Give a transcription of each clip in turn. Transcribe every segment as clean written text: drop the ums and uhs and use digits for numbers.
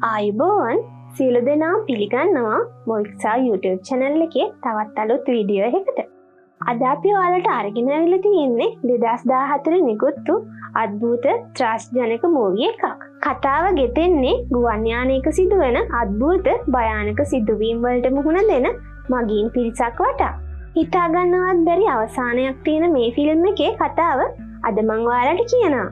ආයුබෝවන් සියලු දෙනා පිළිගන්නවා මොයික්සා YouTube channel එකේ තවත් අලුත් වීඩියෝ එකකට. අද අපි ඔයාලට අරගෙන ආවිල්ලා තියෙන්නේ 2014 නිකුත්තු අద్භූත ත්‍රාසජනක මූවි එකක්. කතාව ගෙතෙන්නේ ගුවන් යානයක සිදුවන අద్භූත භයානක සිදුවීම් වලට මුහුණ දෙන මගීන් පිරිසක් වටා. හිතා ගන්නවත් බැරි අවසානයක් තියෙන මේ ෆිල්ම් එකේ කතාව අද මම ඔයාලට කියනවා.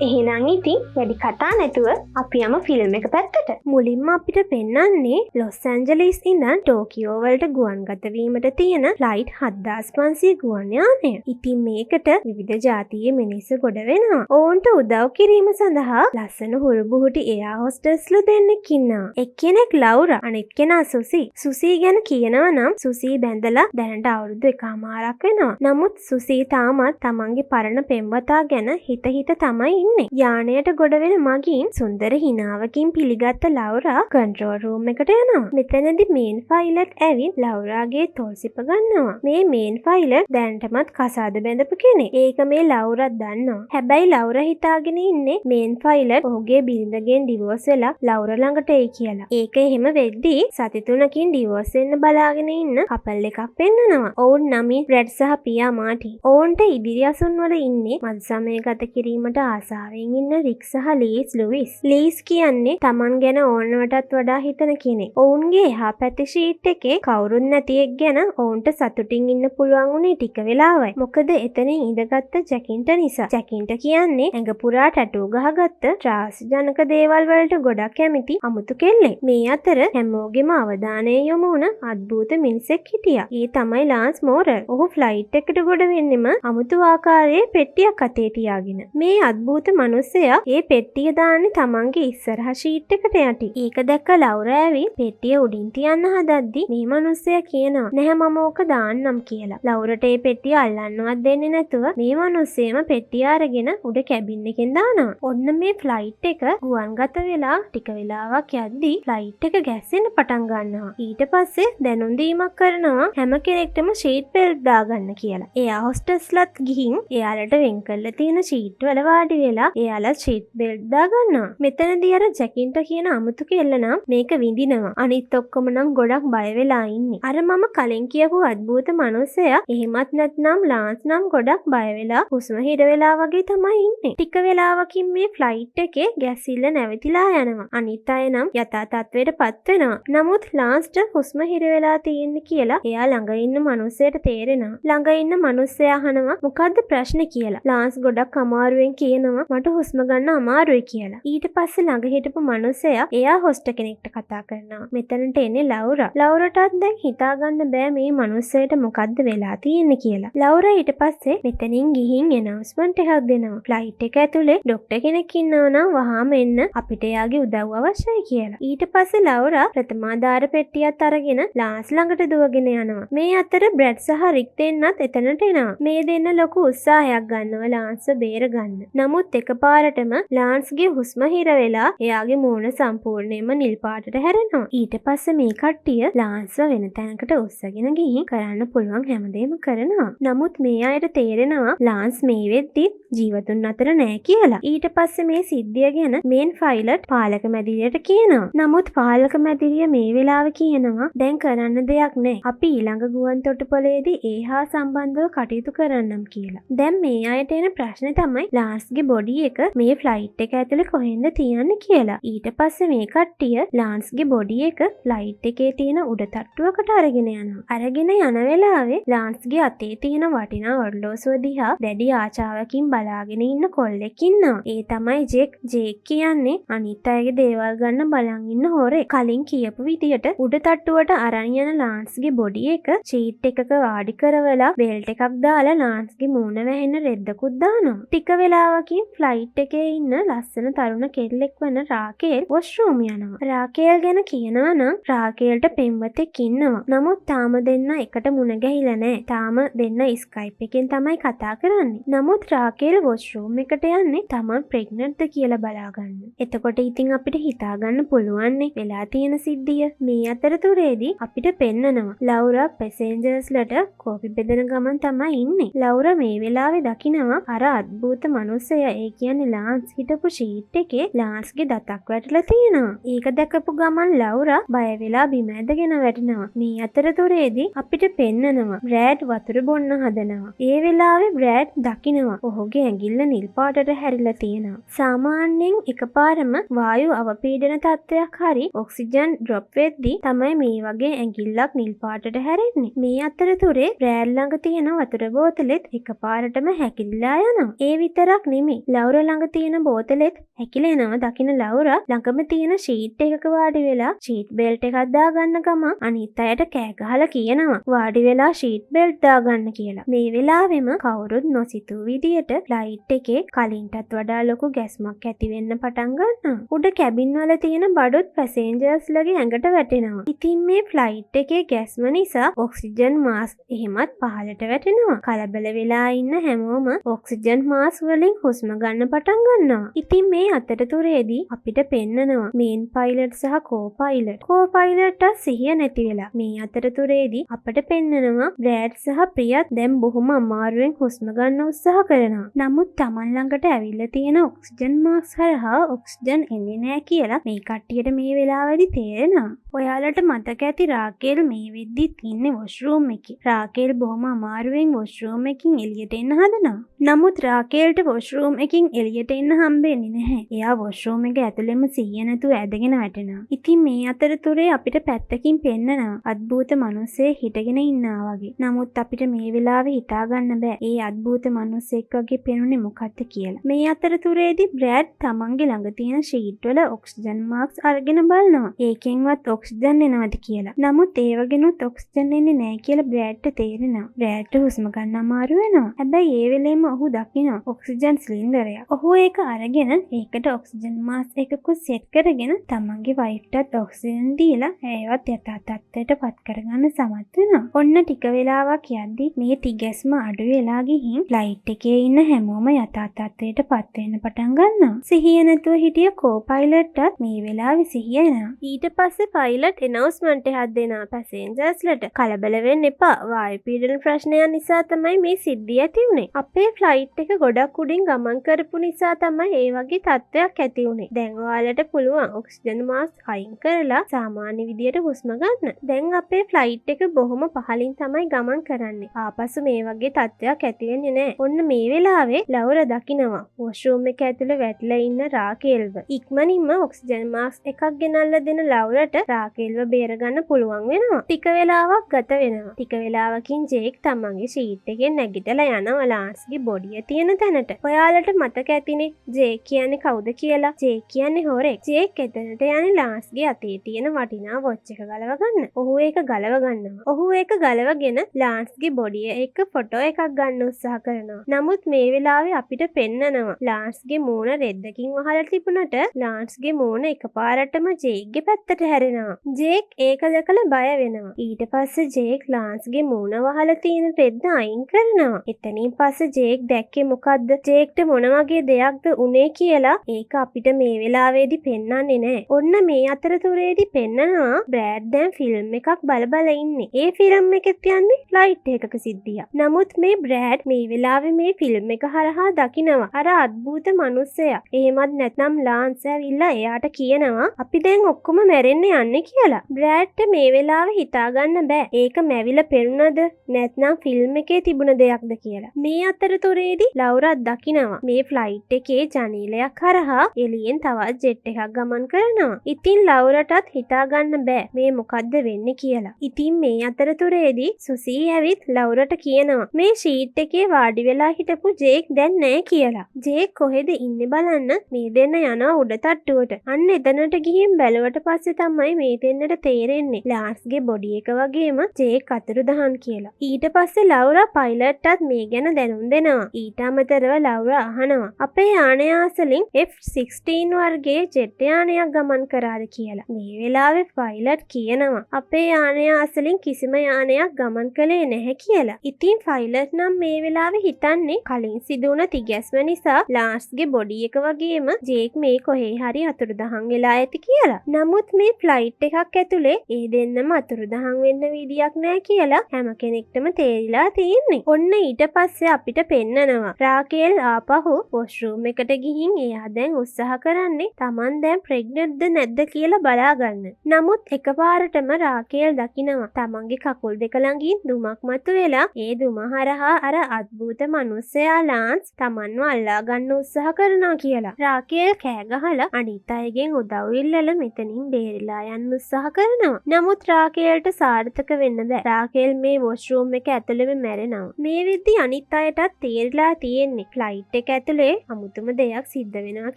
එහෙනම් ඉතින් වැඩි කතා නැතුව අපි යමු ෆිල්ම් එක පැත්තට. මුලින්ම අපිට පෙන්වන්නේ ලොස් ඇන්ජලිස් ඉඳන් ටෝකියෝ වලට ගුවන්ගත වීමට තියෙන ෆ්ලයිට් 7500 ගුවන් යානය. ඉතින් මේකට විවිධ ජාතියේ මිනිස්සු ගොඩ වෙනවා. ඔවුන්ට උදව් කිරීම සඳහා ලස්සන හුරුබුහුටි එයා හොස්ටස්ලු දෙන්නෙක් ඉන්නවා. එක්කෙනෙක් ලවුරා, අනෙක් කෙනා සුසි. සුසි ගැන කියනවා නම් සුසි බැඳලා දැනට අවුරුදු 1මාරක් වෙනවා. නමුත් සුසි තාමත් තමන්ගේ පරණ පෙම්වතා ගැන හිත තමයි යානයට ගොඩ වෙන මගින් සුන්දර හිනාවකින් පිළිගත්ත ලවුරා කන්ට්‍රෝල් රූම් එකට යනවා. මෙතනදි මේන් පයිලට් ඇවිත් ලවුරාගේ තොල් සිප ගන්නවා. මේ මේන් පයිලට් දැනටමත් කසාද බැඳපු කෙනෙක්. ඒක මේ ලවුරා දන්නවා. හැබැයි ලවුරා හිතාගෙන ඉන්නේ මේන් පයිලට් ඔහුගේ බිරිඳගෙන් ඩිවෝස් වෙලා ලවුරා ළඟට එයි කියලා. ඒක එහෙම වෙද්දී සති 3කින් ඩිවෝස් වෙන්න බලාගෙන ඉන්න කපල් එකක් පෙන්නනවා. ඔවුන් නමින් රෙඩ් සහ පියා මාටි. ඔවුන්ට ඉදිරි අසුන් වල ඉන්නේ මද සමය ගත කිරීමට ආසාවෙන් ඉන්න රික් සහ ලීස් ලුයිස්. ලීස් කියන්නේ තමන් ගැන ඕනවටත් වඩා හිතන කෙනෙක්. ඔවුන්ගේ එහා පැත්තේ ෂීට් එකේ කවුරුත් නැති එක් ගැන ඔවුන්ට සතුටින් ඉන්න පුළුවන් උනේ ටික වෙලාවයි. මොකද එතනින් ඉඳගත්ත ජැකින්ට නිසා. ජැකින්ට කියන්නේ ඇඟ පුරා ටැටූ ගහගත්ත ත්‍රාසජනක දේවල් වලට ගොඩක් කැමති අමුතු කෙල්ලෙක්. මේ අතර හැමෝගෙම අවධානය යොමු වුණ අద్භූත මිනිසෙක් හිටියා. ඒ තමයි ලාන්ස් මෝරර්. ඔහු ෆ්ලයිට් එකට ගොඩ වෙන්නෙම අමුතු ආකාරයේ පෙට්ටියක් අතේ තියාගෙන. මේ අද්භූත මිනිසයා ඒ පෙට්ටිය දාන්නේ තමන්ගේ ඉස්සරහ ෂීට් එකට යටි. ඒක දැක්ක ලවුරා ඇවිත් පෙට්ටිය උඩින් තියන්න හදද්දි මේ මිනිසයා කියනවා නැහැ මම ඕක දාන්නම් කියලා. ලවුරට ඒ පෙට්ටිය අල්ලන්නවත් දෙන්නේ නැතුව මේ මිනිස්සෙම පෙට්ටිය අරගෙන උඩ කැබින් එකෙන් දානවා. ඔන්න මේ ෆ්ලයිට් එක ගුවන්ගත වෙලා ටික වෙලාවක් යද්දි ෆ්ලයිට් එක ගැස්සෙන්න පටන් ගන්නවා. ඊට පස්සේ දැනුම් දීමක් කරනවා හැම කෙනෙක්ටම ෂීට් බෙල්ට් දාගන්න කියලා. එයා හොස්ටස්ලත් ගිහින් එයාලට වෙන් කරලා තියෙන ෂීට් වල වාඩි වෙලා එයාලා ෂීට් බෙල්ට් දාගන්නවා. මෙතනදී අර ජැකින්ට කියන අමුතු කෙල්ල නම් මේක විඳිනවා. අනිත් ඔක්කොම නම් ගොඩක් බය වෙලා ඉන්නේ. අර මම කලින් කියපු අద్භූත මනුස්සයා එහෙමත් නැත්නම් ලාන්ස් නම් ගොඩක් බය වෙලා හුස්ම හිර වෙලා වගේ තමයි ඉන්නේ. ටික වෙලාවකින් මේ ෆ්ලයිට් එකේ ගැසිල්ල නැවතිලා යනවා. අනිත් අය නම් යථා තත්ත්වයටපත් වෙනවා. නමුත් ලාන්ස්ට හුස්ම හිර වෙලා තියෙන්නේ කියලා එයා ළඟ ඉන්න මනුස්සයට තේරෙනවා. ළඟ ඉන්න මනුස්සයා අහනවා මොකද්ද ප්‍රශ්නේ කියලා. ලාන්ස් ගොඩක් අමාරුවෙන් කියනවා මට හුස්ම ගන්න අමාරුයි කියලා. ඊට පස්සේ ළඟ හිටපු මනුස්සයා එයා හොස්ට් කෙනෙක්ට කතා කරනවා. මෙතනට එන්නේ ලවුරා. ලවුරටත් දැන් හිතා ගන්න බෑ මේ මනුස්සයට මොකද්ද වෙලා තියෙන්නේ කියලා. ලවුරා ඊට පස්සේ මෙතනින් ගිහින් ඇනවුස්මන්ට් එකක් දෙනවා. ෆ්ලයිට් එක ඇතුලේ ડોක්ටර් කෙනෙක් ඉන්නවා නම් වහාම එන්න අපිට එයාගේ උදව්ව අවශ්‍යයි කියලා. ඊට පස්සේ ලවුරා ප්‍රථමාධාර පෙට්ටියත් අරගෙන ලාන්ස් ළඟට දුවගෙන යනවා. මේ අතර බ්‍රැඩ් සහ රික් දෙන්නත් එතනට එනවා. මේ දෙන්න ලොකු උත්සාහයක් ගන්නවා ලාන්ස්ව බේරගන්න. නමුත් එකපාරටම ලාන්ස්ගේ හුස්ම හිර වෙලා එයාගේ මූණ සම්පූර්ණයෙන්ම නිල් පාටට හැරෙනවා. ඊට පස්සේ මේ කට්ටිය ලාන්ස්ව වෙන තැනකට උස්සගෙන ගිහින් කරන්න පුළුවන් හැමදේම කරනවා. නමුත් මේ අයට තේරෙනවා ලාන්ස් මේ වෙද්දි ජීවතුන් අතර නෑ කියලා. ඊට පස්සේ මේ සිද්ධිය ගැන මේන් පයිලට් පාලක මැදිරියට කියනවා. නමුත් පාලක මැදිරිය මේ වෙලාවේ කියනවා දැන් කරන්න දෙයක් නෑ. අපි ඊළඟ ගුවන් තොටුපළේදී ඒ හා සම්බන්ධව කටයුතු කරන්නම් කියලා. දැන් මේ අයට එන ප්‍රශ්නේ තමයි ලාන්ස්ගේ බොඩි එක මේ ෆ්ලයිට් එක ඇතුලේ කොහෙන්ද තියන්නේ කියලා. ඊට පස්සේ මේ කට්ටිය ලාන්ස්ගේ බොඩි එක ෆ්ලයිට් එකේ තියෙන උඩ තට්ටුවකට අරගෙන යනවා. අරගෙන යන වෙලාවේ ලාන්ස්ගේ අතේ තියෙන වටිනා ඔරලෝසුව දිහා දැඩි ආචාවකින් බලාගෙන ඉන්න කොල්ලෙක් ඉන්නවා. ඒ තමයි ජෙක්. ජෙක් කියන්නේ අනිත් අයගේ දේවල් ගන්න බලන් ඉන්න හොරේ. කලින් කියපු විදියට උඩ තට්ටුවට අරන් යන ලාන්ස්ගේ බොඩි එක ෂීට් එකක වාඩි කරවලා බෙල්ට් එකක් දාලා ලාන්ස්ගේ මූණ වැහෙන්න රෙද්දකුත් දානවා. ටික වෙලාවකින් ෆ්ලයිට් එකේ ඉන්න ලස්සන තරුණ කෙල්ලෙක් වන රාකේල් වොෂ්රූම් යනවා. රාකේල් ගැන කියනවා නම් රාකේල්ට පෙම්වතෙක් ඉන්නවා. නමුත් තාම දෙන්න එකට මුණ ගැහිලා නැහැ. තාම දෙන්න ස්කයිප් එකෙන් තමයි කතා කරන්නේ. නමුත් රාකේල් වොෂ්රූම් එකට යන්නේ තමන් ප්‍රෙග්නන්ට්ද කියලා බලාගන්න. එතකොට ඉතින් අපිට හිතා ගන්න පුළුවන්නේ වෙලා තියෙන සිද්ධිය. මේ අතරතුරේදී අපිට පෙන්නනවා ලවුරා පැසෙන්ජර්ස්ලට කෝපි බෙදන ගමන් තමයි ඉන්නේ. ලවුරා මේ වෙලාවේ දකිනවා අර අද්භූත මනුස්සයා ඒ කියන්නේ ලාන්ස් හිටපු ෂීට් එකේ ලාන්ස්ගේ දතක් වැටලා තියෙනවා. ඒක දැකපු ගමන් ලවුරා බය වෙලා බිම ඇදගෙන වැටෙනවා. මේ අතරතුරේදී අපිට පෙන්නනවා බ්‍රෑඩ් වතුර බොන්න හදනවා. ඒ වෙලාවේ බ්‍රෑඩ් දකිනවා ඔහුගේ ඇඟිල්ල නිල් පාටට හැරිලා තියෙනවා. සාමාන්‍යයෙන් එකපාරම වායු අවපීඩන තත්ත්වයක් හරි ඔක්සිජන් ඩ්‍රොප් වෙද්දී තමයි මේ වගේ ඇඟිල්ලක් නිල් පාටට හැරෙන්නේ. මේ අතරතුරේ බ්‍රෑඩ් ළඟ තියෙන වතුර බෝතලෙත් එකපාරටම හැකිලිලා යනවා. ඒ විතරක් නෙමෙයි. ලවුරා ළඟ තියෙන බෝතලෙත් හැකිලෙනවා. දකින්න ලවුරා ළඟම තියෙන ෂීට් එකක වාඩි වෙලා ෂීට් බෙල්ට් එකක් දාගන්න ගමන් අනිත් අයට කෑ ගහලා කියනවා වාඩි වෙලා ෂීට් බෙල්ට් දාගන්න කියලා. මේ වෙලාවෙම කවුරුත් නොසිතූ විදියට ෆ්ලයිට් එකේ කලින්ටත් වඩා ලොකු ගැස්මක් ඇති වෙන්න පටන් ගන්නවා. උඩ කැබින් වල තියෙන බඩුත් පැසෙන්ජර්ස්ලගේ ඇඟට වැටෙනවා. ඉතින් මේ ෆ්ලයිට් එකේ ගැස්ම නිසා ඔක්සිජන් මාස්ක් එහෙමත් පහළට වැටෙනවා. කලබල වෙලා ඉන්න හැමෝම ඔක්සිජන් මාස්ක් වලින් හුස්ම ගන්න පටන් ගන්නවා. ඉතින් මේ අතරතුරේදී අපිට පෙන්නනවා මේන් පයිලට් සහ කෝ-පයිලට්. කෝ-පයිලට්ට සිහිය නැති වෙලා. මේ අතරතුරේදී අපට පෙන්නනවා බ්‍රෑඩ් සහ ප්‍රියත් දැන් බොහොම අමාරුවෙන් හුස්ම ගන්න උත්සාහ කරනවා. නමුත් Taman ළඟට ඇවිල්ලා තියෙන ඔක්සිජන් මාස්ක් හරහා ඔක්සිජන් එන්නේ නැහැ කියලා මේ කට්ටියට මේ වෙලාවේදී තේරෙනවා. ඔයාලට මතක ඇති රාකේල් මේ වෙද්දිත් ඉන්නේ වොෂ්රූම් එකේ. රාකේල් බොහොම අමාරුවෙන් වොෂ්රූම් එකකින් එළියට එන්න හදනවා. නමුත් රාකේල්ට වොෂ්රූම් එකකින් එළියට එන්න හම්බෙන්නේ නැහැ. එයා වොෂ්රූම් එක ඇතුළෙම සිහිය නැතුව ඇදගෙන වැටෙනවා. ඉතින් මේ අතරතුරේ අපිට පැත්තකින් පෙන්නනවා අද්භූත මිනිස්සෙක් හිටගෙන ඉන්නවා වගේ. නමුත් අපිට මේ වෙලාවේ හිතා ගන්න බෑ ඒ අද්භූත මිනිස්සෙක් වගේ පෙනුනේ මොකක්ද කියලා. මේ අතරතුරේදී බ්‍රෑඩ් තමන්ගේ ළඟ තියෙන ෂීට් වල ඔක්සිජන් මාස්ක් අරගෙන බලනවා. ඒකෙන්වත් ඔක්සිජන් එනවද කියලා. නමුත් ඒ වගේනොත් ඔක්සිජන් එන්නේ නැහැ කියලා බ්‍රෑඩ්ට තේරෙනවා. බ්‍රෑඩ්ට හුස්ම ගන්න අමාරු වෙනවා. හැබැයි ඒ වෙලෙම ඔහු දකිනවා ඔක්සිජන් සිලින්ඩරයක්. ඔහු ඒක අරගෙන ඒකට ඔක්සිජන් මාස්ක් එකකුත් සෙට් කරගෙන තමන්ගේ වයිෆ්ටත් ඔක්සිජන් දීලා ඇයවත් යථා තත්ත්වයට පත් කරගන්න සමත් වෙනවා. ඔන්න ටික වෙලාවක් යද්දි මේ තිගැස්ම අඩු වෙලා ගිහින් ෆ්ලයිට් එකේ ඉන්න හැමෝම යථා තත්ත්වයට පත් වෙන්න පටන් ගන්නවා. සිහිය නැතුව හිටිය කෝ-පයිලට්ටත් මේ වෙලාවේ සිහිය එනවා. ඊට පස්සේ පයිලට් එනවුස්මන්ට් එකක් දෙනවා පැසෙන්ජර්ස්ලට. කලබල වෙන්න එපා. වායු පීඩන ප්‍රශ්නයක් නිසා තමයි මේ සිද්ධිය ඇති වුනේ. අපේ ෆ්ලයිට් එක ගොඩක් උඩින් ගමන් කරපු නිසා තමයි ඒ වගේ තත්ත්වයක් ඇති වුනේ. දැන් ඔයාලට පුළුවන් ඔක්සිජන් මාස්ක් අයින් කරලා සාමාන්‍ය විදියට හුස්ම ගන්න. දැන් අපේ ෆ්ලයිට් එක බොහොම පහළින් තමයි ගමන් කරන්නේ. ආපසු මේ වගේ තත්ත්වයක් ඇති වෙන්නේ නැහැ. ඔන්න මේ වෙලාවේ ලවුරා දකිනවා වොෂ්රූම් එක ඇතුළේ වැටලා ඉන්න රාකේල්ව. ඉක්මනින්ම ඔක්සිජන් මාස්ක් එකක් ගෙනල්ලා දෙන ලවුරට රාකේල්ව බේරගන්න පුළුවන් වෙනවා. ටික වෙලාවක් ගත වෙනවා. ටික වෙලාවකින් ජේක් තමන්ගේ ෂීට් එකෙන් නැගිටලා යනවා ලාන්ස්ගේ බොඩිය තියෙන තැනට. ඔයාලට මතක ඇතිනේ ජේක් කියන්නේ කවුද කියලා? ජේක් කියන්නේ හොරෙක්. ජේක් එතනට යන්නේ ලාන්ස්ගේ අතේ තියෙන වටිනා වොච් එක ගලව ගන්න. ඔහු ඒක ගලව ගන්නවා. ඔහු ඒක ගලවගෙන ලාන්ස්ගේ බොඩිය එක්ක ෆොටෝ එකක් ගන්න උත්සාහ කරනවා. නමුත් මේ වෙලාවේ අපිට පෙන්නනවා ලාන්ස්ගේ මූණ රෙද්දකින් වහලා තිබුණට ලාන්ස්ගේ මූණ එකපාරටම ජේක්ගේ පැත්තට හැරෙනවා. ජේක් ඒක දැකලා බය වෙනවා. ඊට පස්සේ ජේක් ලාන්ස්ගේ මූණ වහලා තියෙන රෙද්ද අයින් කරනවා. එතනින් පස්සේ ජේක් දැක්කේ මොකද්ද? ජේක්ට මොන වගේ දෙයක්ද උනේ කියලා ඒක අපිට මේ වෙලාවේදී පෙන්වන්නේ නැහැ. ඔන්න මේ අතරතුරේදී පෙන්නනවා බ්‍රෑඩ් දැන් ෆිල්ම් එකක් බල ඉන්නේ. ඒ ෆිල්ම් එකෙත් යන්නේ ෆ්ලයිට් එකක සිද්ධියක්. නමුත් මේ බ්‍රෑඩ් මේ වෙලාවේ මේ ෆිල්ම් එක හරහා දකිනවා අර අද්භූත මිනිස්සයා. එහෙමත් නැත්නම් ලාන්ස් ඇවිල්ලා එයාට කියනවා අපි දැන් ඔක්කොම මැරෙන්න යන්නේ කියලා. බ්‍රෑඩ්ට මේ වෙලාවේ හිතා ගන්න බෑ. ඒක මැවිලා පෙරුණද නැත්නම් ෆිල්ම් එකේ තිබුණ දෙයක්ද කියලා. මේ අතරතුරේදී ලවුරා දකිනවා මේ ෆ්ලයිට් එකේ ජනේලයක් හරහා එළියෙන් තවත් ජෙට් එකක් ගමන් කරනවා. ඉතින් ලවුරටත් හිතා ගන්න බෑ මේ මොකද්ද වෙන්නේ කියලා. ඉතින් මේ අතරතුරේදී සුසී ඇවිත් ලවුරට කියනවා මේ ෂීට් එකේ වාඩි වෙලා හිටපු ජේක් දැන් නැහැ කියලා. ජේක් කොහෙද ඉන්නේ බලන්න මේ දෙන්න යනවා උඩ තට්ටුවට. අන්න එතනට ගිහින් බැලුවට පස්සේ තමයි මේ දෙන්නට තේරෙන්නේ ලාන්ස්ගේ බොඩි එක වගේම ජේක් අතුරුදහන් කියලා. ඊට පස්සේ ලවුරා පයිලට්ටත් මේ ගැන දැනුම් දෙනවා. ඊට අමතරව ලවුරා අහනවා අපේ යානය අසලින් F-16 වර්ගයේ ජෙට් යානයක් ගමන් කරාද කියලා. මේ වෙලාවේ පයිලට් කියනවා අපේ යානය අසලින් කිසිම යානයක් ගමන් කළේ නැහැ කියලා. ඉතින් පයිලට් නම් මේ වෙලාවේ හිතන්නේ කලින් සිදුවුණ තිගැස්ම නිසා ලාන්ස්ගේ බොඩි එක වගේම ජේක් මේ කොහේ හරි අතුරුදහන් වෙලා ඇති කියලා. නමුත් මේ ෆ්ලයිට් එකක් ඇතුලේ ඒ දෙන්නම අතුරුදහන් වෙන්න විදියක් නැහැ කියලා හැම කෙනෙක්ටම තේරිලා තියෙන්නේ. ඔන්න ඊට පස්සේ අපිට පෙන්නනවා රාකේල් ආපහු ඔහු වොෂ්රූම් එකට ගිහින් එයා දැන් උත්සාහ කරන්නේ Taman දැන් ප්‍රෙග්නන්ට්ද නැද්ද කියලා බලාගන්න. නමුත් එකපාරටම රාකේල් දකිනවා තමන්ගේ කකුල් දෙක ළඟින් දුමක් මතුවෙලා ඒ දුම හරහා අර අద్භූත මිනිස්සයා ලාන්ස් Tamanව අල්ලා ගන්න උත්සාහ කරනවා කියලා. රාකේල් කෑ ගහලා අනිත් අයගෙන් උදව් ඉල්ලලා මෙතනින් බේරිලා යන්න උත්සාහ කරනවා. නමුත් රාකේල්ට සාර්ථක වෙන්න බෑ. රාකේල් මේ වොෂ්රූම් එක ඇතුළෙම මැරෙනවා. මේ විදි අනිත් අයටත් තේරිලා තියෙන්නේ ෆ්ලයිට් එක ඇතුලේ අමුතුම දෙයක් සිද්ධ වෙනවා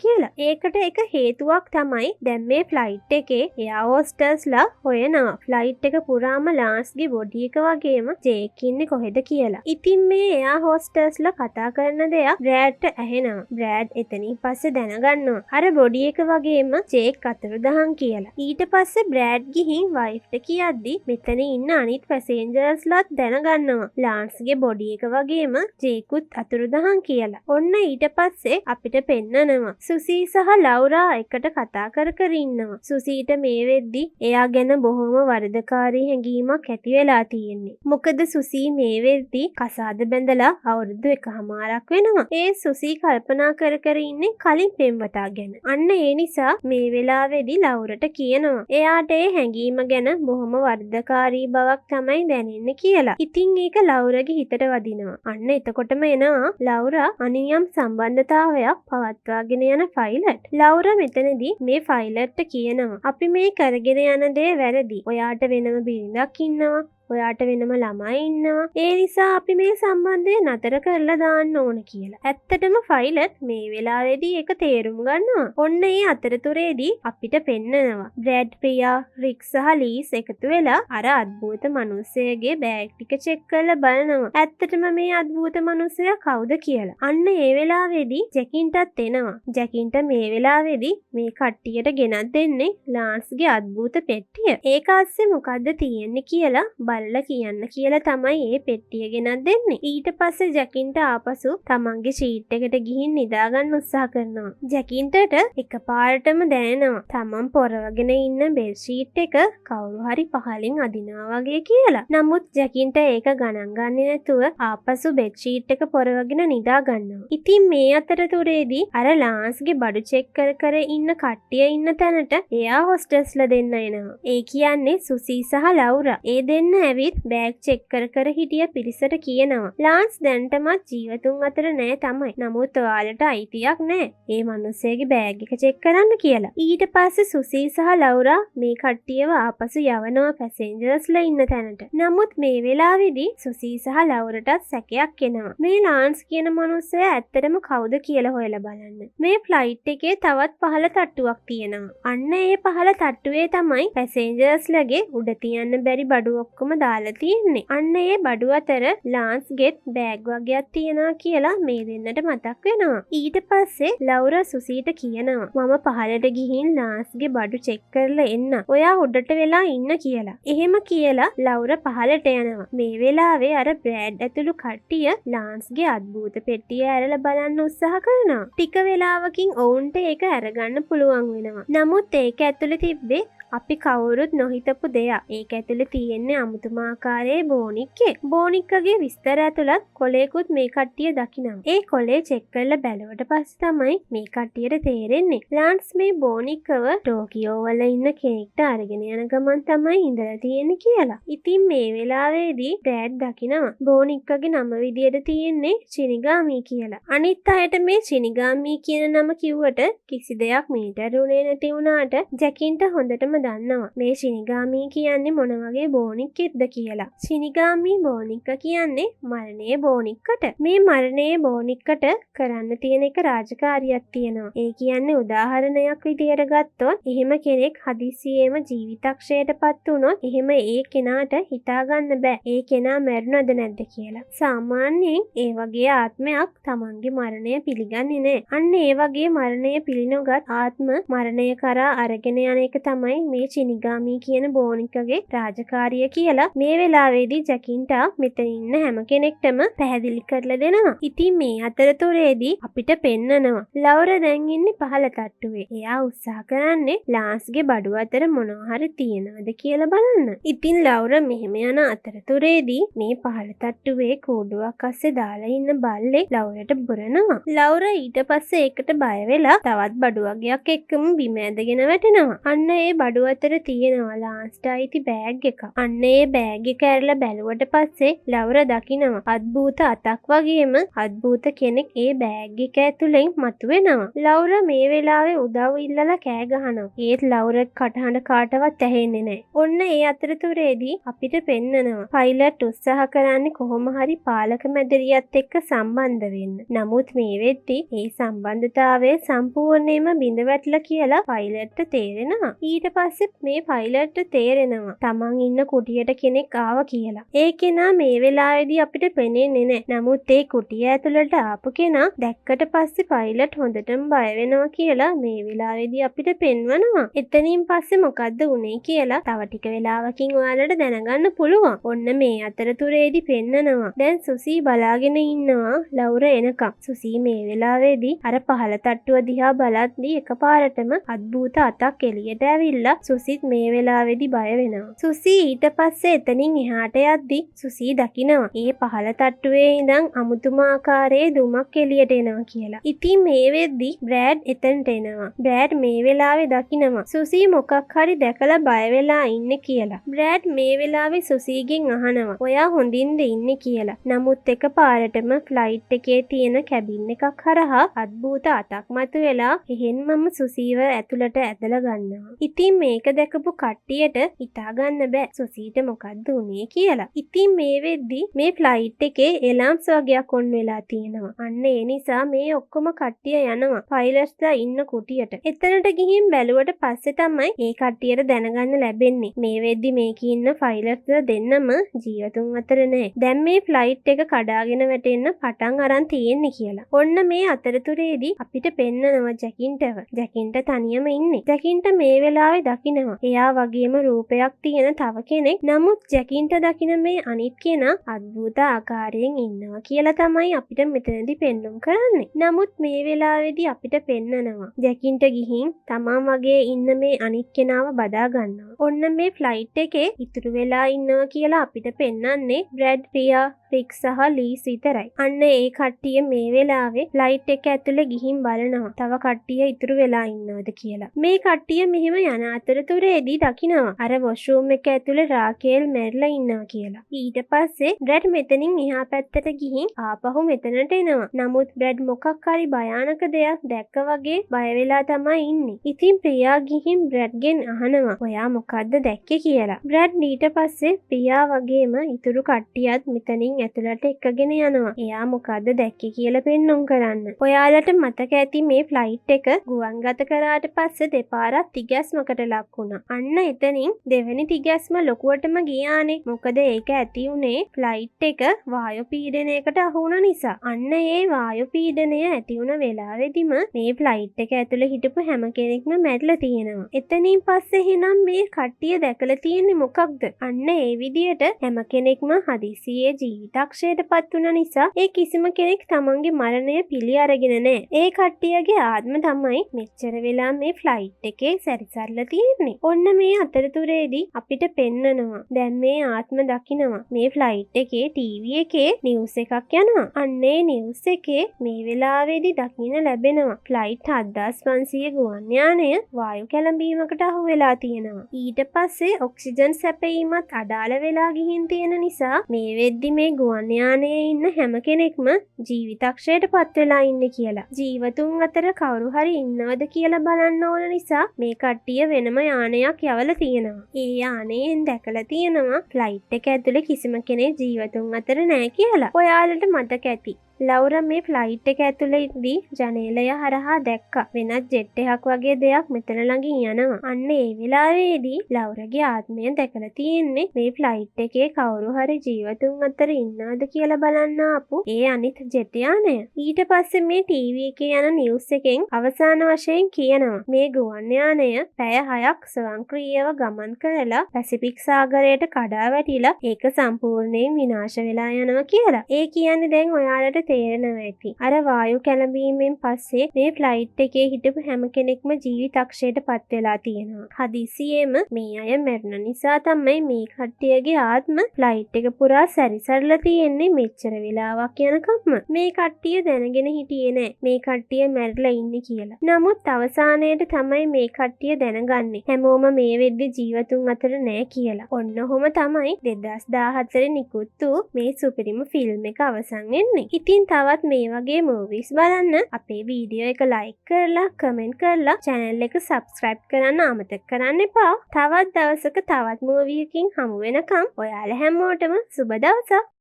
කියලා. ඒකට එක හේතුවක් තමයි දැන් මේ ෆ්ලයිට් එකේ එයා හොස්ටර්ස්ලා හොයනවා. ෆ්ලයිට් එක පුරාම ලාන්ස්ගේ බොඩි එක වගේම ජේක් ඉන්නේ කොහෙද කියලා. ඉතින් මේ එයා හොස්ටර්ස්ලා කතා කරන දෙයක් බ්‍රෑඩ්ට ඇහෙනවා. බ්‍රෑඩ් එතනින් පස්සේ දැනගන්නවා අර බොඩි එක වගේම ජේක් අතුරුදහන් කියලා. ඊට පස්සේ බ්‍රෑඩ් ගිහින් වයිෆ්ට කියද්දි මෙතන ඉන්න අනිත් පැසෙන්ජර්ස්ලාත් දැනගන්නවා ලාන්ස්ගේ බොඩි එක වගේම ජේකුත් අතුරුදහන් කියලා. ඔන්න ඊට පස්සේ අපිට පෙන්නනවා සුසී සහ ලවුරා එකට කතා කර ඉන්නවා. සුසීට මේ වෙද්දි එයා ගැන බොහොම වරදකාරී හැඟීමක් ඇති වෙලා තියෙන්නේ. මොකද සුසී මේ වෙද්දි කසාද බැඳලා අවුරුදු 1.5ක් වෙනවා. ඒ සුසී කල්පනා කර ඉන්නේ කලින් පෙම්වතා ගැන. අන්න ඒ නිසා මේ වෙලාවේදී ලවුරට කියනවා එයාට ඒ හැඟීම ගැන බොහොම වරදකාරී බවක් තමයි දැනෙන්නේ කියලා. ඉතින් ඒක ලවුරගේ හිතට වදිනවා. අන්න එතකොටම එනවා ලවුරා අනියම් සම්බන්ධතාවයක් පවත්වාගෙන යන ෆයිලට්. ලවුරා මෙතනදී මේ ෆයිලට්ට කියනවා අපි මේ කරගෙන යන දේ වැරදි. ඔයාට වෙනම බිරිඳක් ඉන්නවා. ඔයාට වෙනම ළමයි ඉන්නවා. ඒ නිසා අපි මේ සම්බන්ධය නතර කරලා දාන්න ඕන කියලා. ඇත්තටම ෆයිලට් මේ වෙලාවේදී ඒක තේරුම් ගන්නවා. ඔන්න ඒ අතරතුරේදී අපිට පෙන්නනවා බ්‍රැඩ් ප්‍රියා, රික් සහ ලීස් එකතු වෙලා අර අద్භූත මිනිස්සයාගේ බෑග් ටික චෙක් කරලා බලනවා. ඇත්තටම මේ අద్භූත මිනිස්සයා කවුද කියලා. අන්න ඒ වෙලාවේදී ජැකින්ටත් එනවා. ජැකින්ට මේ වෙලාවේදී මේ කට්ටියට ගෙනත් දෙන්නේ ලාන්ස්ගේ අద్භූත පෙට්ටිය. ඒක ASCII මොකද්ද තියෙන්නේ කියලා බලලා කියන්න කියලා තමයි මේ පෙට්ටිය ගෙනත් දෙන්නේ. ඊට පස්සේ ජැකින්ට ආපසු තමන්ගේ ෂීට් එකට ගිහින් නිදාගන්න උත්සාහ කරනවා. ජැකින්ටට එකපාරටම දැනෙනවා තමන් පොරවගෙන ඉන්න බෙඩ් ෂීට් එක කවුරු හරි පහලින් අදිනවා වගේ කියලා. නමුත් ජැකින්ට ඒක ගණන් ගන්නේ නැතුව ආපසු බෙඩ් ෂීට් එක පොරවගෙන නිදා ගන්නවා. ඉතින් මේ අතරතුරේදී අර ලාන්ස්ගේ බඩු චෙක් කර ඉන්න කට්ටිය ඉන්න තැනට එයා හොස්ටස්ලා දෙන්න එනවා. ඒ කියන්නේ සුසී සහ ලවුරා. ඒ දෙන්න ඇවිත් බෑග් චෙක් කර හිටිය පිරිසට කියනවා ලාන්ස් දැන්ටමත් ජීවතුන් අතර නෑ තමයි. නමුත් ඔයාලට අයිතියක් නෑ ඒ මිනිස්සයාගේ බෑග් එක චෙක් කරන්න කියලා. ඊට පස්සේ සුසී සහ ලවුරා මේ කට්ටියව ආපසු යවනවා පැසෙන්ජර්ස්ලා ඉන්න තැනට. නමුත් මේ වෙලාවේදී සුසී සහ ලවුරටත් සැකයක් එනවා. මේ ලාන්ස් කියන මිනිස්සයා ඇත්තටම කවුද කියලා හොයලා බලන්න. මේ ෆ්ලයිට් එකේ තවත් පහළ තට්ටුවක් තියෙනවා. අන්න ඒ පහළ තට්ටුවේ තමයි පැසෙන්ජර්ස්ලාගේ උඩ තියන්න බැරි බඩු ඔක්කොම දාලා තියෙන්නේ. අන්න ඒ බඩු අතර ලාන්ස්ගෙත් බෑග් වගේක් තියෙනවා කියලා මේ දෙන්නට මතක් වෙනවා. ඊට පස්සේ ලවුරා සුසීට කියනවා මම පහළට ගිහින් ලාන්ස්ගේ බඩු චෙක් කරලා එන්න. ඔයා උඩට වෙලා ඉන්න කියලා. එහෙම කියලා ලවුරා පහළට යනවා. මේ වෙලාවේ අර බ්‍රෑඩ් ඇතුළු කට්ටිය ලාන්ස්ගේ අద్භූත පෙට්ටිය ඇරලා බලන්න උත්සාහ කරනවා. ටික වෙලාවකින් ඔවුන්ට ඒක අරගන්න පුළුවන් වෙනවා. නමුත් ඒක ඇතුළේ තිබ්බේ අපි කවුරුත් නොහිතපු දෙයක්. ඒක ඇතුලේ තියෙන්නේ අමුතුම ආකාරයේ බෝනික්කේ. බෝනික්කගේ විස්තර ඇතුළත් කොලේකුත් මේ කට්ටිය දකිනවා. ඒ කොලේ චෙක් කරලා බැලුවට පස්සේ තමයි මේ කට්ටියට තේරෙන්නේ ලාන්ස් මේ බෝනික්කව ටෝකියෝ වල ඉන්න කෙනෙක්ට අරගෙන යන ගමන් තමයි ඉඳලා තියෙන්නේ කියලා. ඉතින් මේ වෙලාවේදී බ්‍රෑඩ් දකිනවා බෝනික්කගේ නම විදියට තියෙන්නේ චිනිගාමි කියලා. අනිත් අයට මේ චිනිගාමි කියන නම කිව්වට කිසි දෙයක් මීටර උනේ නැති වුණාට ජැකින්ට හොඳටම දන්නවා මේ ශිනිගාමී කියන්නේ මොන වගේ බෝනික්කෙක්ද කියලා. ශිනිගාමී බෝනික්ක කියන්නේ මරණයේ බෝනික්කට. මේ මරණයේ බෝනික්කට කරන්න තියෙන එක රාජකාරියක් තියෙනවා. ඒ කියන්නේ උදාහරණයක් විදියට ගත්තොත් එහෙම කෙනෙක් හදිසියෙම ජීවිතක්ෂයටපත් වුණොත් එහෙම ඒ කෙනාට හිතාගන්න බෑ ඒ කෙනා මැරුණද නැද්ද කියලා. සාමාන්‍යයෙන් ඒ වගේ ආත්මයක් තමන්ගේ මරණය පිළිගන්නේ නැහැ. අන්න ඒ වගේ මරණය පිළිනොගත් ආත්ම මරණය කරා අරගෙන යන එක තමයි මේ චිනිගාමි කියන බෝනිකගේ රාජකාරිය කියලා මේ වෙලාවේදී ජැකින්ට මෙතන ඉන්න හැම කෙනෙක්ටම පැහැදිලි කරලා දෙනවා. ඉතින් මේ අතරතුරේදී අපිට පෙන්නනවා ලවුරා දැන් ඉන්නේ පහළ තට්ටුවේ. එයා උත්සාහ කරන්නේ ලාන්ස්ගේ බඩුව අතර මොනවා හරි තියෙනවද කියලා බලන්න. ඉතින් ලවුරා මෙහෙම යන අතරතුරේදී මේ පහළ තට්ටුවේ කූඩුවක් අස්සේ දාලා ඉන්න බල්ලේ ලවුරට බොරනවා. ලවුරා ඊට පස්සේ ඒකට බය වෙලා තවත් බඩු වගයක් එක්කම බිම ඇදගෙන වැටෙනවා. අන්න ඒ බඩුව අතර තියෙනවා ලාන්ස්ට අයිති බෑග් එක. අන්න ඒ බෑග් එක ඇරලා බැලුවට පස්සේ ලවුරා දකිනවා අද්භූත අතක් වගේම අද්භූත කෙනෙක් ඒ බෑග් එක ඇතුලෙන් මතුවෙනවා. ලවුරා මේ වෙලාවේ උදව් ඉල්ලලා කෑ ගහනවා. ඒත් ලවුරා කටහඬ කාටවත් ඇහෙන්නේ නැහැ. ඔන්න ඒ අතරතුරේදී අපිට පෙන්නනවා පයිලට් උත්සාහ කරන්නේ කොහොම හරි පාලක මැදිරියත් එක්ක සම්බන්ධ වෙන්න. නමුත් මේ වෙද්දී ඒ සම්බන්ධතාවය සම්පූර්ණයෙන්ම බිඳ වැටලා කියලා පයිලට්ට තේරෙනවා. ඊට පස්සේ මේ පයිලට්ට තේරෙනවා තමන් ඉන්න කුටියට කෙනෙක් ආවා කියලා. ඒ කෙනා මේ වෙලාවේදී අපිට පෙනෙන්නේ නැහැ. නමුත් ඒ කුටිය ඇතුළට ආපු කෙනා දැක්කට පස්සේ පයිලට් හොඳටම බය වෙනවා කියලා මේ වෙලාවේදී අපිට පෙන්වනවා. එතනින් පස්සේ මොකද්ද උනේ කියලා තව ටික වෙලාවකින් ඔයාලට දැනගන්න පුළුවන්. ඔන්න මේ අතරතුරේදී පෙන්නනවා. දැන් සුසී බලාගෙන ඉන්නවා ලවුරා එනකම්. සුසී මේ වෙලාවේදී අර පහළ තට්ටුව දිහා බලද්දී එකපාරටම අද්භූත අතක් එළියට ඇවිල්ලා සුසිත් මේ වෙලාවේදී බය වෙනවා. සුසී ඊට පස්සේ එතනින් එහාට යද්දී සුසී දකිනවා ඒ පහළ තට්ටුවේ ඉඳන් අමුතුම ආකාරයේ දුමක් එළියට එනවා කියලා. ඉතින් මේ වෙද්දී බ්‍රෑඩ් එතනට එනවා. බ්‍රෑඩ් මේ වෙලාවේ දකිනවා සුසී මොකක් හරි දැකලා බය වෙලා ඉන්නේ කියලා. බ්‍රෑඩ් මේ වෙලාවේ සුසීගෙන් අහනවා ඔයා හොඳින්ද ඉන්නේ කියලා. නමුත් එකපාරටම ෆ්ලයිට් එකේ තියෙන කැබින් එකක් හරහා අද්භූත අතක් මතුවෙලා එහෙන්මම සුසීව ඇතුළට ඇදලා ගන්නවා. ඉතින් මේක දැකපු කට්ටියට හිතා ගන්න බෑ සුසීට මොකද්ද උනේ කියලා. ඉතින් මේ වෙද්දී මේ ෆ්ලයිට් එකේ එලාම්ස් වගේක් ඔන් වෙලා තියෙනවා. අන්න ඒ නිසා මේ ඔක්කොම කට්ටිය යනවා පයිලට්ස්ලා ඉන්න කුටියට. එතනට ගිහින් බැලුවට පස්සේ තමයි ඒ කට්ටියට දැනගන්න ලැබෙන්නේ මේ වෙද්දී මේකේ ඉන්න පයිලට්ස්ලා දෙන්නම ජීවතුන් අතර නෑ. දැන් මේ ෆ්ලයිට් එක කඩාගෙන වැටෙන්න පටන් අරන් තියෙන්නේ කියලා. ඔන්න මේ අතරතුරේදී අපිට පෙන්නනවා ජැකින්ටව. ජැකින්ට තනියම ඉන්නේ. ජැකින්ට මේ වෙලාවේ දකිනවා එයා වගේම රූපයක් තියෙන තව කෙනෙක්. නමුත් ජැකින්ට දකින මේ අනිත් කෙනා අද්භූත ආකාරයෙන් ඉන්නවා කියලා තමයි අපිට මෙතනදී පෙන්වුම් කරන්නේ. නමුත් මේ වෙලාවේදී අපිට පෙන්නනවා ජැකින්ට ගිහින් තමන් වගේ ඉන්න මේ අනිත් කෙනාව බදා ගන්නවා. ඔන්න මේ ෆ්ලයිට් එකේ ඉතුරු වෙලා ඉන්නවා කියලා අපිට පෙන්වන්නේ බ්‍රැඩ්, ප්‍රියා, රික් සහ ලීස් විතරයි. අන්න ඒ කට්ටිය මේ වෙලාවේ ෆ්ලයිට් එක ඇතුලේ ගිහින් බලනවා තව කට්ටිය ඉතුරු වෙලා ඉන්නවද කියලා. මේ කට්ටිය මෙහෙම යන අතරතුරේදී දකිනවා අර වොෂ්රූම් එක ඇතුලේ රාකේල් මැරිලා ඉන්නවා කියලා. ඊට පස්සේ බ්‍රැඩ් මෙතනින් එහා පැත්තට ගිහින් ආපහු මෙතනට එනවා. නමුත් බ්‍රැඩ් මොකක් හරි භයානක දෙයක් දැක්ක වගේ බය වෙලා තමයි ඉන්නේ. ඉතින් ප්‍රියා ගිහින් බ්‍රැඩ්ගෙන් අහනවා ඔයා මොකද්ද දැක්කේ කියලා. බ්‍රැඩ් ඊට පස්සේ ප්‍රියා වගේම ඉතුරු කට්ටියත් මෙතනින් ඇතුළට එක්කගෙන යනවා. එයා මොකද්ද දැක්කේ කියලා පෙන්වන්න කරන්න. ඔයාලට මතක ඇති මේ ෆ්ලයිට් එක ගුවන්ගත කරාට පස්සේ දෙපාරක් තිගැස්මකට ලක් වුණා. අන්න එතනින් දෙවෙනි තිගැස්ම ලොකුවටම ගියානේ. මොකද ඒක ඇති උනේ ෆ්ලයිට් එක වායු පීඩනයකට අහු වුණ නිසා. අන්න ඒ වායු පීඩනය ඇති වුණ වෙලාවෙදිම මේ ෆ්ලයිට් එක ඇතුලේ හිටපු හැම කෙනෙක්ම මැරිලා තියෙනවා. එතනින් පස්සේ එහෙනම් මේ කට්ටිය දැකලා තියෙන්නේ මොකක්ද? අන්න ඒ විදියට හැම කෙනෙක්ම හදිසියේ ජීවිතක්ෂයට පත් වුණ නිසා ඒ කිසිම කෙනෙක් තමන්ගේ මරණය පිළි අරගෙන නැහැ. ඒ කට්ටියගේ ආත්ම තමයි මෙච්චර වෙලා මේ ෆ්ලයිට් එකේ සැරිසරලා තියෙන්නේ. ඔන්න මේ අතරතුරේදී අපිට පෙන්නනවා දැන් මේ ආත්ම දකිනවා මේ ෆ්ලයිට් එකේ ටීවී එකේ නිවුස් එකක් යනවා. අන්නේ නිවුස් එකේ මේ වෙලාවේදී දකින්න ලැබෙනවා ෆ්ලයිට් 7500 ගුවන් යානය වායු කැළඹීමකට අහු වෙලා තියෙනවා. ඊට පස්සේ ඔක්සිජන් සැපයීමත් අඩාල වෙලා ගිහින් තියෙන නිසා මේ වෙද්දි මේ ගුවන් යානයේ ඉන්න හැම කෙනෙක්ම ජීවිතක්ෂයට පත් වෙලා ඉන්නේ කියලා. ජීවතුන් අතර කවුරු හරි ඉන්නවද කියලා බලන්න ඕන නිසා මේ කට්ටිය වෙනම යානයක් යවලා තියෙනවා. ඒ යානයෙන් දැකලා තියෙනවා ෆ්ලයිට් එක ඇතුලේ කිසිම කෙනෙක් ජීවතුන් අතර නැහැ කියලා. ඔයාලට මතක ඇති ලවුර මේ ෆ්ලයිට් එක ඇතුළේ ඉද්දී ජනේලය හරහා දැක්කා වෙනත් ජෙට් එකක් වගේ දෙයක් මෙතන ළඟින් යනවා. අන්න ඒ වෙලාවේදී ලවුරගේ ආත්මය දැකලා තියෙන්නේ මේ ෆ්ලයිට් එකේ කවුරු හරි ජීවතුන් අතර ඉන්නවද කියලා බලන්න ආපු ඒ අනිත් ජෙට් යානය. ඊට පස්සේ මේ ටීවී එකේ යන නිවුස් එකෙන් අවසාන වශයෙන් කියනවා මේ ගුවන් යානය පැය 6ක් ස්වයංක්‍රීයව ගමන් කරලා පැසිෆික් සාගරයට කඩා වැටිලා ඒක සම්පූර්ණයෙන් විනාශ වෙලා යනවා කියලා. ඒ කියන්නේ දැන් ඔයාලට තේරෙනවා ඇති. අර වායු කැළඹීමෙන් පස්සේ මේ ෆ්ලයිට් එකේ හිටපු හැම කෙනෙක්ම ජීවිතක්ෂයට පත් වෙලා තියෙනවා. හදිසියෙම මේ අය මැරුණ නිසා තමයි මේ කට්ටියගේ ආත්ම ෆ්ලයිට් එක පුරා සැරිසරලා තියෙන්නේ මෙච්චර වෙලාවක් යනකම්ම. මේ කට්ටිය දැනගෙන හිටියේ නෑ මේ කට්ටිය මැරිලා ඉන්නේ කියලා. නමුත් අවසානයේට තමයි මේ කට්ටිය දැනගන්නේ හැමෝම මේ වෙද්දි ජීවතුන් අතර නෑ කියලා. ඔන්න ඔහොම තමයි 2014 නිකුත් වූ මේ සුපිරිම ෆිල්ම් එක අවසන් වෙන්නේ. ඉතින් තවත් මේ වගේ මූවිස් බලන්න අපේ වීඩියෝ එක ලයික් කරලා කමෙන්ට් කරලා channel එක subscribe කරන්න අමතක කරන්න එපා. තවත් දවසක තවත් මූවි එකකින් හමු වෙනකම් ඔයාලා හැමෝටම සුබ දවසක්.